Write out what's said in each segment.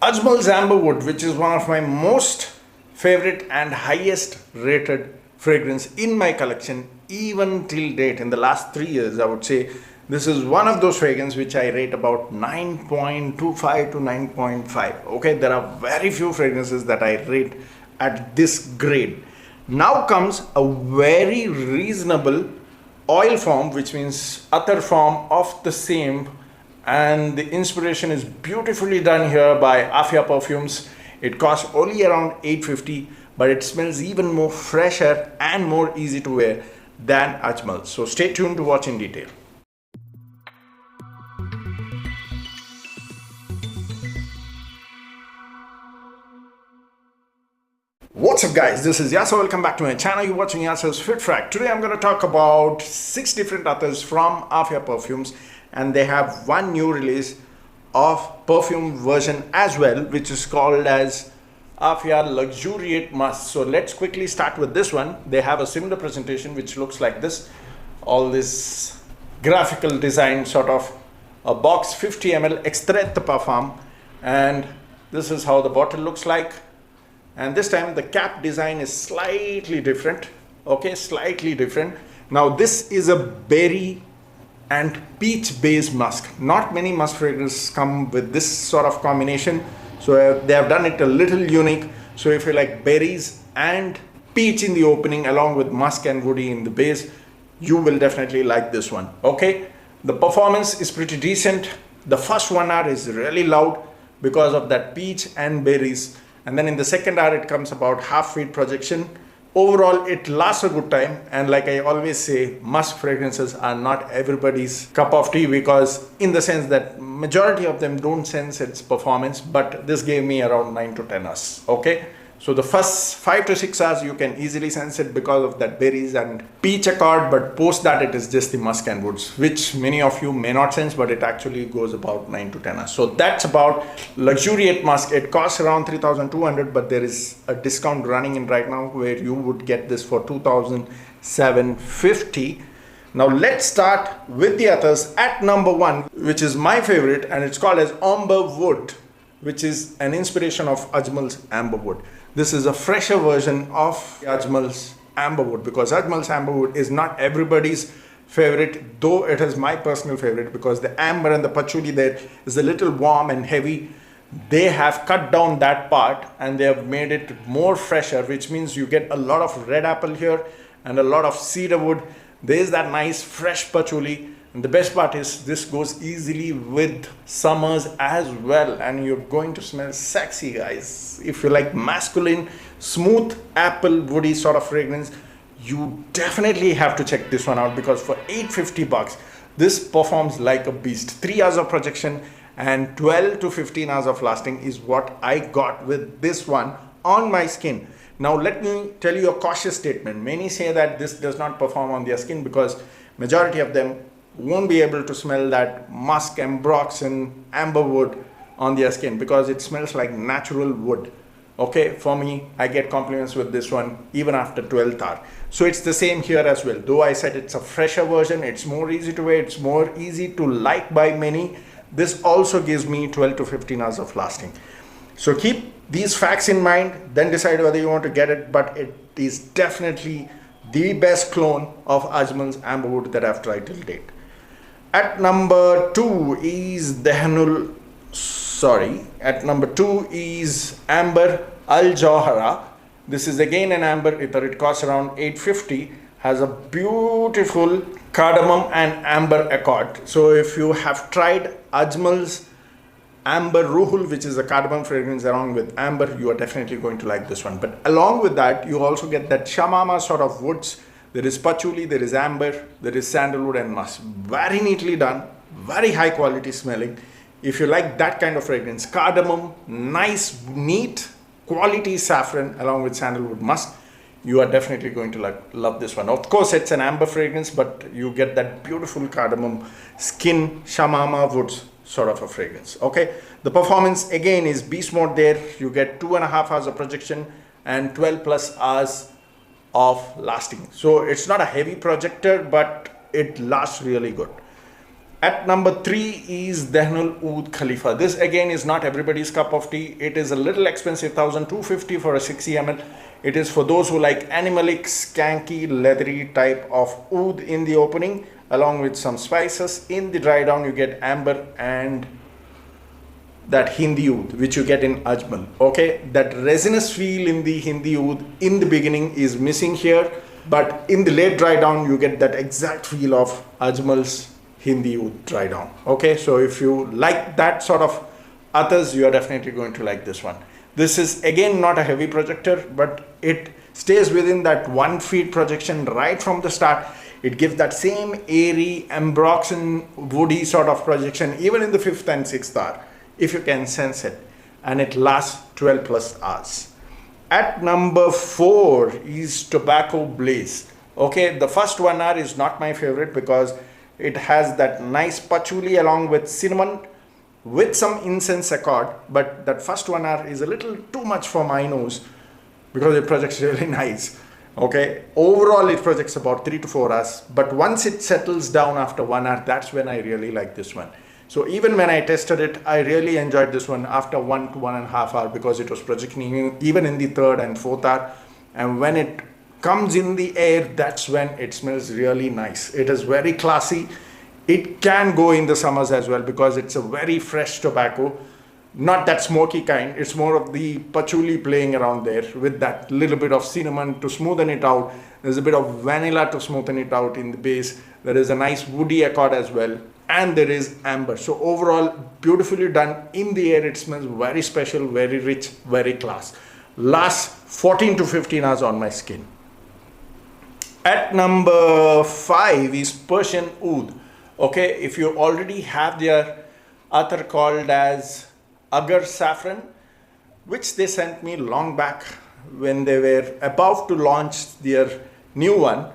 Ajmal's Amberwood, which is one of my most favorite and highest rated fragrance in my collection, even till date. In the last 3 years, I would say this is one of those fragrances which I rate about 9.25 to 9.5. Okay, there are very few fragrances that I rate at this grade. Now comes a very reasonable oil form, which means other form of the same, and the inspiration is beautifully done here by Afia Perfumes. It costs only around 850, but it smells even more fresher and more easy to wear than Ajmal. So stay tuned to watch in detail. What's up guys, this is Yaser. Welcome back to my channel. You're watching Yaser's Fit Frag. Today I'm going to talk about 6 different others from Afia Perfumes, and they have one new release of perfume version as well, which is called as Afia Luxuriate Musk. So let's quickly start with this one. They have a similar presentation which looks like this. All this graphical design, sort of a box, 50 ml extrait de parfum, and this is how the bottle looks like. And this time the cap design is slightly different. Okay, slightly different. Now this is a berry and peach based musk. Not many musk fragrances come with this sort of combination, so they have done it a little unique. So if you like berries and peach in the opening along with musk and woody in the base, you will definitely like this one. Okay, the performance is pretty decent. The first 1 hour is really loud because of that peach and berries, and then in the second hour it comes about half feet projection. Overall it lasts a good time, and like I always say, musk fragrances are not everybody's cup of tea, because in the sense that majority of them don't sense its performance, but this gave me around 9 to 10 hours. Okay, so the first 5 to 6 hours you can easily sense it because of that berries and peach accord, but post that it is just the musk and woods, which many of you may not sense, but it actually goes about 9 to 10 hours. So that's about Luxuriate Musk. It costs around 3,200, but there is a discount running in right now where you would get this for 2,750. Now let's start with the others. At number 1, which is my favorite, and it's called as Amberwood, which is an inspiration of Ajmal's Amberwood. This is a fresher version of Ajmal's Amberwood, because Ajmal's Amberwood is not everybody's favorite, though it is my personal favorite, because the amber and the patchouli there is a little warm and heavy. They have cut down that part and they have made it more fresher, which means you get a lot of red apple here and a lot of cedar wood. There is that nice fresh patchouli. And the best part is this goes easily with summers as well, and you're going to smell sexy, guys. If you like masculine, smooth apple woody sort of fragrance, you definitely have to check this one out, because for 850 bucks, this performs like a beast. 3 hours of projection and 12 to 15 hours of lasting is what I got with this one on my skin. Now let me tell you a cautious statement. Many say that this does not perform on their skin because majority of them won't be able to smell that musk, ambrox and amberwood on their skin, because it smells like natural wood. Okay, for me, I get compliments with this one even after 12th hour. So it's the same here as well. Though I said it's a fresher version, it's more easy to wear, it's more easy to like by many, this also gives me 12 to 15 hours of lasting. So keep these facts in mind, then decide whether you want to get it, but it is definitely the best clone of Ajmal's Amberwood that I've tried till date. At number 2 is Amber Al Jawhara. This is again an amber ether. It costs around 850. Has a beautiful cardamom and amber accord. So if you have tried Ajmal's Amber Ruhul, which is a cardamom fragrance along with amber, you are definitely going to like this one. But along with that, you also get that shamama sort of woods. There is patchouli, there is amber, there is sandalwood and musk. Very neatly done, very high quality smelling. If you like that kind of fragrance, cardamom, nice, neat, quality saffron along with sandalwood musk, you are definitely going to love this one. Of course, it's an amber fragrance, but you get that beautiful cardamom skin, shamama woods sort of a fragrance. Okay, the performance again is beast mode there. You get 2.5 hours of projection and 12 plus hours of lasting. So it's not a heavy projector, but it lasts really good. At number 3 is Dehnul Oud Khalifa. This again is not everybody's cup of tea. It is a little expensive, 1250 for a 60 ml. It is for those who like animalic, skanky, leathery type of oud in the opening, along with some spices. In the dry down, you get amber and that Hindi oud, which you get in Ajmal. Okay, that resinous feel in the Hindi oud in the beginning is missing here, but in the late dry down, you get that exact feel of Ajmal's Hindi oud dry down. Okay, so if you like that sort of others, you are definitely going to like this one. This is again not a heavy projector, but it stays within that 1 feet projection right from the start. It gives that same airy, ambroxan, woody sort of projection even in the 5th and 6th hour, if you can sense it, and it lasts 12 plus hours. At number 4 is Tobacco Blaze. Okay, the first 1 hour is not my favorite because it has that nice patchouli along with cinnamon with some incense accord, but that first 1 hour is a little too much for my nose because it projects really nice. Okay, overall it projects about 3 to 4 hours, but once it settles down after 1 hour, that's when I really like this one. So even when I tested it, I really enjoyed this one after 1 to 1.5 hours because it was projecting even in the 3rd and 4th hour, and when it comes in the air, that's when it smells really nice. It is very classy. It can go in the summers as well because it's a very fresh tobacco, not that smoky kind. It's more of the patchouli playing around there with that little bit of cinnamon to smoothen it out. There's a bit of vanilla to smoothen it out in the base. There is a nice woody accord as well, and there is amber. So overall, beautifully done. In the air, it smells very special, very rich, very class. Lasts 14 to 15 hours on my skin. At number 5 is Persian Oud. Okay, if you already have their other called as Agar Saffron, which they sent me long back when they were about to launch their new one.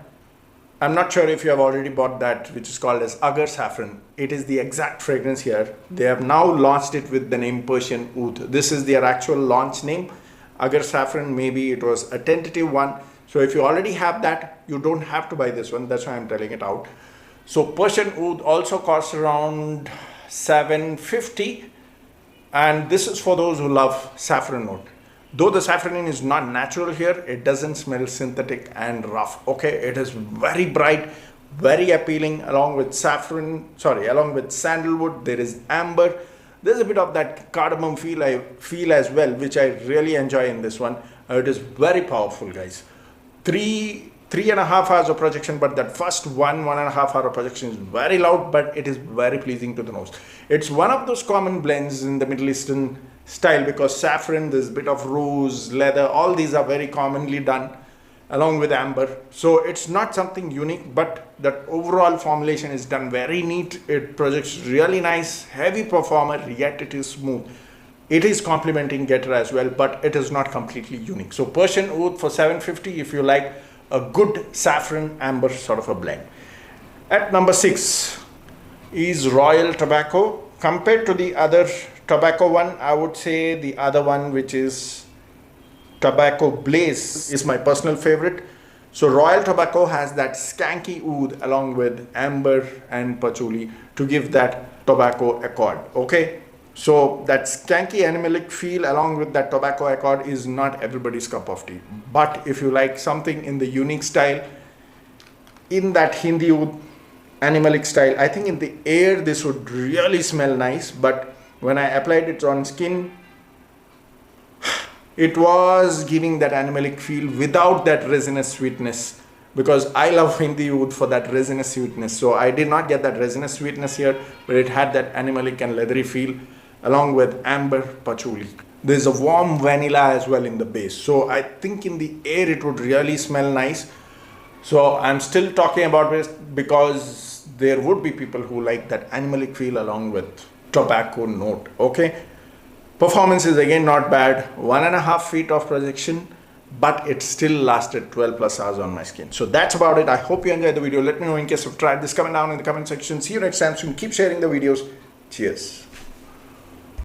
I'm not sure if you have already bought that, which is called as Agar Saffron. It is the exact fragrance here. They have now launched it with the name Persian Oud. This is their actual launch name. Agar Saffron, maybe it was a tentative one. So if you already have that, you don't have to buy this one. That's why I'm telling it out. So Persian Oud also costs around 750, and this is for those who love saffron note. Though the saffron is not natural here, it doesn't smell synthetic and rough. Okay, it is very bright, very appealing, along with along with sandalwood. There is amber. There's a bit of that cardamom feel as well, which I really enjoy in this one. It is very powerful, guys. 3.5 hours of projection, but that first 1.5 hour of projection is very loud, but it is very pleasing to the nose. It's one of those common blends in the Middle Eastern style because saffron, there's a bit of rose, leather, all these are very commonly done along with amber. So it's not something unique, but that overall formulation is done very neat. It projects really nice, heavy performer, yet it is smooth. It is complementing Getter as well, but it is not completely unique. So Persian Oud for 750 if you like a good saffron amber sort of a blend. At number 6 is Royal Tobacco. Compared to the other tobacco one, I would say the other one, which is Tobacco Blaze, is my personal favorite. So Royal Tobacco has that skanky oud along with amber and patchouli to give that tobacco accord. Okay, so that skanky animalic feel along with that tobacco accord is not everybody's cup of tea. But if you like something in the unique style, in that Hindi oud animalic style, I think in the air this would really smell nice, but when I applied it on skin, it was giving that animalic feel without that resinous sweetness, because I love Hindi oud for that resinous sweetness. So I did not get that resinous sweetness here, but it had that animalic and leathery feel along with amber patchouli. There's a warm vanilla as well in the base. So I think in the air it would really smell nice. So I'm still talking about this because there would be people who like that animalic feel along with tobacco note. Okay. Performance is again not bad. 1.5 feet of projection, but it still lasted 12 plus hours on my skin. So that's about it. I hope you enjoyed the video. Let me know in case you've tried this. Comment down in the comment section. See you next time soon. Keep sharing the videos. Cheers.